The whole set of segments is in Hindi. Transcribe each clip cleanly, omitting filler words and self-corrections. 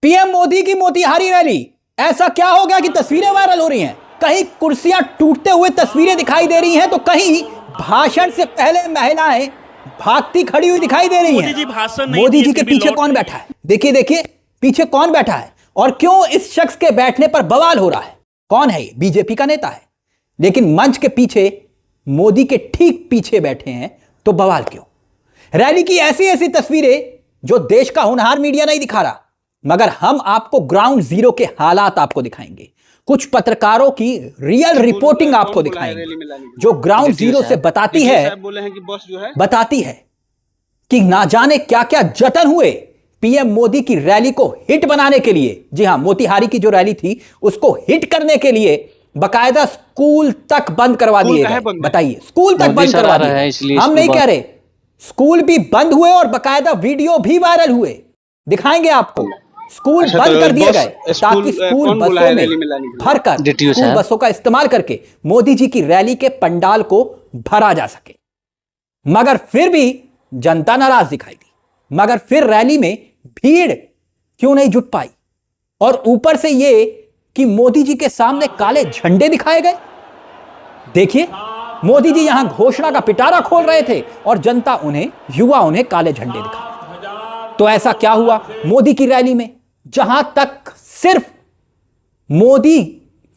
पीएम मोदी की मोतीहारी रैली, ऐसा क्या हो गया कि तस्वीरें वायरल हो रही हैं? कहीं कुर्सियां टूटते हुए तस्वीरें दिखाई दे रही हैं तो कहीं भाषण से पहले महिलाएं भागती खड़ी हुई दिखाई दे रही हैं। मोदी जी के पीछे कौन बैठा है? देखिए देखिए पीछे कौन बैठा है और क्यों इस शख्स के बैठने पर बवाल हो रहा है। कौन है ये? बीजेपी का नेता है, लेकिन मंच के पीछे मोदी के ठीक पीछे बैठे हैं तो बवाल क्यों? रैली की ऐसी ऐसी तस्वीरें जो देश का होनहार मीडिया नहीं दिखा रहा, मगर हम आपको ग्राउंड जीरो के हालात आपको दिखाएंगे। कुछ पत्रकारों की रियल रिपोर्टिंग आपको दिखाएंगे जो ग्राउंड जीरो से बताती है कि ना जाने क्या क्या जतन हुए पीएम मोदी की रैली को हिट बनाने के लिए। जी हां, मोतीहारी की जो रैली थी उसको हिट करने के लिए बकायदा स्कूल तक बंद करवा दिए गए। बताइए, स्कूल तक बंद करवा दिए। हम नहीं कह रहे, स्कूल भी बंद हुए और बकायदा वीडियो भी वायरल हुए। दिखाएंगे आपको। स्कूल बंद कर दिए गए ताकि स्कूल बसों में भरकर स्कूल बसों का इस्तेमाल करके मोदी जी की रैली के पंडाल को भरा जा सके। मगर फिर भी जनता नाराज दिखाई दी, मगर फिर रैली में भीड़ क्यों नहीं जुट पाई? और ऊपर से यह कि मोदी जी के सामने काले झंडे दिखाए गए। देखिए, मोदी जी यहां घोषणा का पिटारा खोल रहे थे और जनता युवा उन्हें काले झंडे दिखा रहे थे। तो ऐसा क्या हुआ मोदी की रैली में, जहां तक सिर्फ मोदी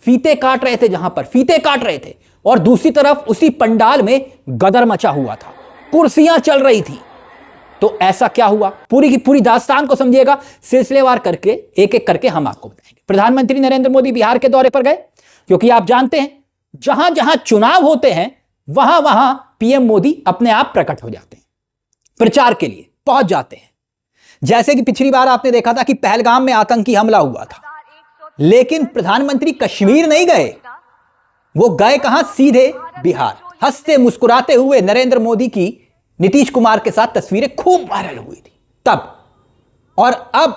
फीते काट रहे थे, जहां पर फीते काट रहे थे, और दूसरी तरफ उसी पंडाल में गदर मचा हुआ था, कुर्सियां चल रही थी। तो ऐसा क्या हुआ? पूरी की पूरी दास्तान को समझिएगा, सिलसिलेवार करके एक एक करके हम आपको बताएंगे। प्रधानमंत्री नरेंद्र मोदी बिहार के दौरे पर गए, क्योंकि आप जानते हैं जहां जहां चुनाव होते हैं वहां वहां पीएम मोदी अपने आप प्रकट हो जाते हैं, प्रचार के लिए पहुंच जाते हैं। जैसे कि पिछली बार आपने देखा था कि पहलगाम में आतंकी हमला हुआ था, लेकिन प्रधानमंत्री कश्मीर नहीं गए, वो गए कहां? सीधे बिहार। हंसते मुस्कुराते हुए नरेंद्र मोदी की नीतीश कुमार के साथ तस्वीरें खूब वायरल हुई थी तब। और अब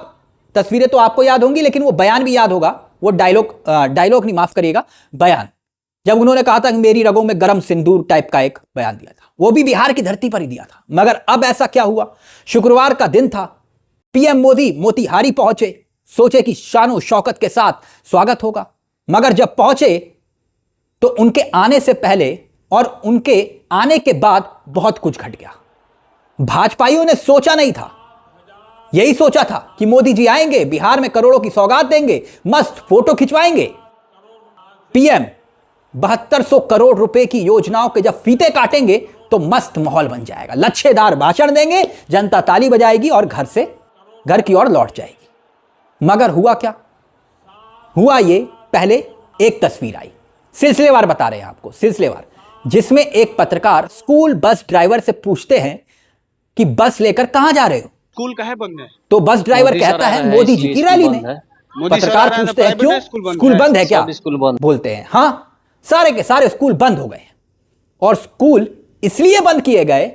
तस्वीरें तो आपको याद होंगी, लेकिन वो बयान भी याद होगा, वो डायलॉग नहीं, माफ करिएगा, बयान, जब उन्होंने कहा था कि मेरी रगों में गरम सिंदूर टाइप का एक बयान दिया था, वो भी बिहार की धरती पर ही दिया था। मगर अब ऐसा क्या हुआ? शुक्रवार का दिन था, पीएम मोदी मोतीहारी पहुंचे, सोचे कि शानो शौकत के साथ स्वागत होगा। मगर जब पहुंचे तो उनके आने से पहले और उनके आने के बाद बहुत कुछ घट गया। भाजपाइयों ने सोचा नहीं था, यही सोचा था कि मोदी जी आएंगे, बिहार में करोड़ों की सौगात देंगे, मस्त फोटो खिंचवाएंगे। पीएम 7200 करोड़ रुपए की योजनाओं के जब फीते काटेंगे तो मस्त माहौल बन जाएगा, लच्छेदार भाषण देंगे, जनता ताली बजाएगी और घर की ओर लौट जाएगी। मगर हुआ क्या? हुआ ये, पहले एक तस्वीर आई, सिलसिलेवार बता रहे हैं आपको, सिलसिलेवार, जिसमें एक पत्रकार स्कूल बस ड्राइवर से पूछते हैं कि बस लेकर कहां जा रहे हो? स्कूल काहे बंद है? तो बस ड्राइवर कहता है मोदी जी की रैली में। पत्रकार पूछते हैं क्यों, स्कूल बंद है क्या? बोलते हैं हां, सारे के सारे स्कूल बंद हो गए हैं। और स्कूल इसलिए बंद किए गए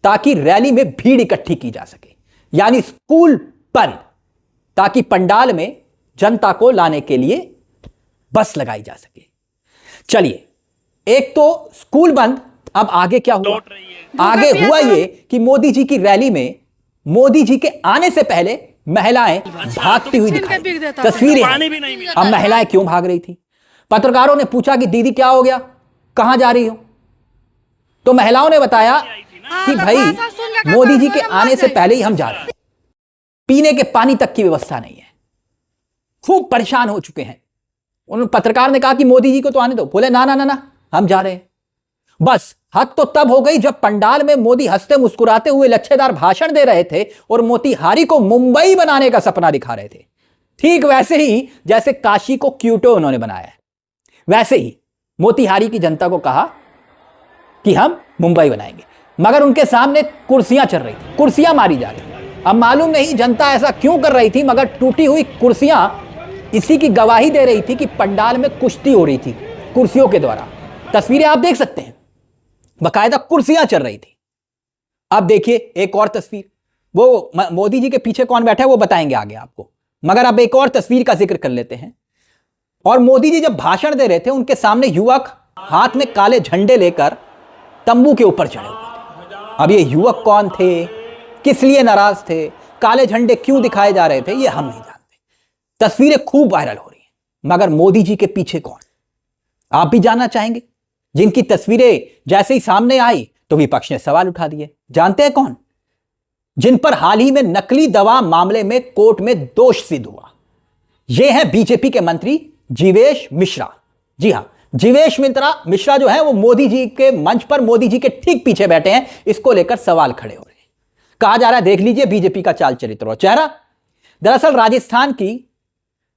ताकि रैली में भीड़ इकट्ठी की जा सके, यानी स्कूल बंद ताकि पंडाल में जनता को लाने के लिए बस लगाई जा सके। चलिए, एक तो स्कूल बंद, अब आगे क्या हुआ? आगे हुआ ये कि मोदी जी की रैली में मोदी जी के आने से पहले महिलाएं भागती हुई दिखाई, तस्वीरें। अब महिलाएं क्यों भाग रही थी? पत्रकारों ने पूछा कि दीदी क्या हो गया, कहां जा रही हो? तो महिलाओं ने बताया कि भाई मोदी जी के आने से पहले ही हम जा रहे हैं, पीने के पानी तक की व्यवस्था नहीं है, खूब परेशान हो चुके हैं। उन पत्रकार ने कहा कि मोदी जी को तो आने दो, बोले ना ना ना ना, हम जा रहे हैं। बस हद तो तब हो गई जब पंडाल में मोदी हंसते मुस्कुराते हुए लच्छेदार भाषण दे रहे थे और मोतीहारी को मुंबई बनाने का सपना दिखा रहे थे। ठीक वैसे ही जैसे काशी को क्यूटो उन्होंने बनाया है, वैसे ही मोतीहारी की जनता को कहा कि हम मुंबई बनाएंगे। मगर उनके सामने कुर्सियां चल रही थी, कुर्सियां मारी जा रही थी। अब मालूम नहीं जनता ऐसा क्यों कर रही थी, मगर टूटी हुई कुर्सियां इसी की गवाही दे रही थी कि पंडाल में कुश्ती हो रही थी कुर्सियों के द्वारा। तस्वीरें आप देख सकते हैं, बकायदा कुर्सियां चल रही थी। अब देखिए एक और तस्वीर, वो मोदी जी के पीछे कौन बैठा है वो बताएंगे आगे आपको, मगर अब एक और तस्वीर का जिक्र कर लेते हैं। और मोदी जी जब भाषण दे रहे थे, उनके सामने युवक हाथ में काले झंडे लेकर तंबू के ऊपर चढ़े हुए थे। अब ये युवक कौन थे, किस लिए नाराज थे, काले झंडे क्यों दिखाए जा रहे थे, ये हम नहीं जानते। तस्वीरें खूब वायरल हो रही हैं, मगर मोदी जी के पीछे कौन? आप भी जानना चाहेंगे? जिनकी तस्वीरें जैसे ही सामने आई तो विपक्ष ने सवाल उठा दिए। जानते हैं कौन? जिन पर हाल ही में नकली दवा मामले में कोर्ट में दोष सिद्ध हुआ। यह है बीजेपी के मंत्री जीवेश मिश्रा। जी हां, जीवेश मिश्रा जो है वो मोदी जी के मंच पर, मोदी जी के ठीक पीछे बैठे हैं। इसको लेकर सवाल खड़े हो रहे हैं। कहा जा रहा है, देख लीजिए बीजेपी का चाल चरित्र और चेहरा। दरअसल राजस्थान की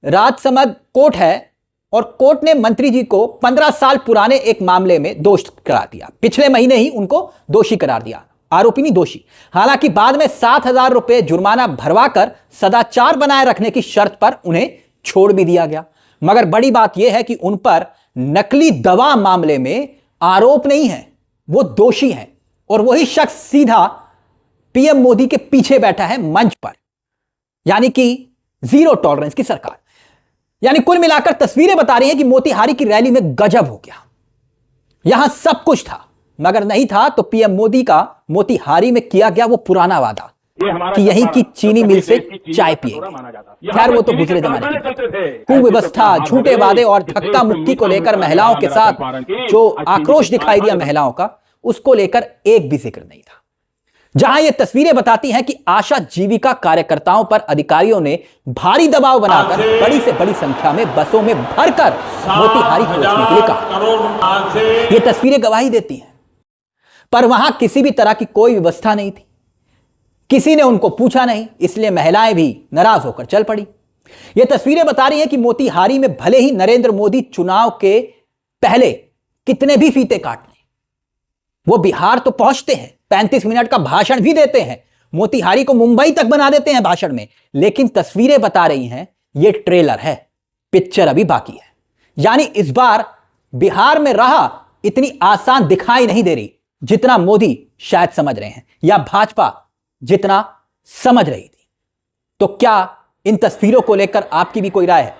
राजसमंद कोर्ट है और कोर्ट ने मंत्री जी को 15 साल पुराने एक मामले में दोषी करार दिया। पिछले महीने ही उनको दोषी करार दिया, आरोपी नहीं दोषी। हालांकि बाद में 7,000 रुपए जुर्माना भरवाकर सदाचार बनाए रखने की शर्त पर उन्हें छोड़ भी दिया गया। मगर बड़ी बात यह है कि उन पर नकली दवा मामले में आरोप नहीं है, वो दोषी हैं। और वही शख्स सीधा पीएम मोदी के पीछे बैठा है मंच पर, यानी कि जीरो टॉलरेंस की सरकार। यानी कुल मिलाकर तस्वीरें बता रही हैं कि मोतीहारी की रैली में गजब हो गया। यहां सब कुछ था, मगर नहीं था तो पीएम मोदी का मोतीहारी में किया गया वो पुराना वादा कि यहीं की चीनी मिल से चाय पिएंगे। खैर वो तो गुजरे जमाने की बात है। कुव्यवस्था, झूठे वादे और धक्का मुक्की को लेकर महिलाओं के साथ जो आक्रोश दिखाई दिया महिलाओं का, उसको लेकर एक भी जिक्र नहीं था। जहां ये तस्वीरें बताती हैं कि आशा जीविका कार्यकर्ताओं पर अधिकारियों ने भारी दबाव बनाकर बड़ी से बड़ी संख्या में बसों में भरकर मोतीहारी पहुंचने के लिए कहा। ये तस्वीरें गवाही देती हैं, पर वहां किसी भी तरह की कोई व्यवस्था नहीं थी। किसी ने उनको पूछा नहीं, इसलिए महिलाएं भी नाराज होकर चल पड़ी। ये तस्वीरें बता रही हैं कि मोतीहारी में भले ही नरेंद्र मोदी चुनाव के पहले कितने भी फीते काट लें, वो बिहार तो पहुंचते हैं, 35 मिनट का भाषण भी देते हैं, मोतीहारी को मुंबई तक बना देते हैं भाषण में। लेकिन तस्वीरें बता रही हैं ये ट्रेलर है, पिक्चर अभी बाकी है। यानी इस बार बिहार में राह इतनी आसान दिखाई नहीं दे रही जितना मोदी शायद समझ रहे हैं, या भाजपा जितना समझ रही थी। तो क्या इन तस्वीरों को लेकर आपकी भी कोई राय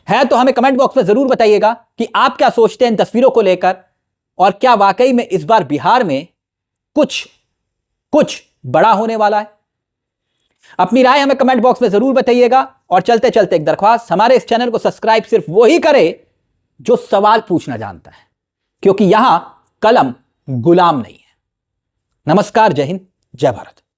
है तो हमें कमेंट बॉक्स में जरूर बताइएगा कि आप क्या सोचते हैं इन तस्वीरों को लेकर, और क्या वाकई में इस बार बिहार में कुछ बड़ा होने वाला है। अपनी राय हमें कमेंट बॉक्स में जरूर बताइएगा। और चलते चलते एक दरख्वास्त, हमारे इस चैनल को सब्सक्राइब सिर्फ वही करे जो सवाल पूछना जानता है, क्योंकि यहां कलम गुलाम नहीं है। नमस्कार, जय हिंद, जय भारत।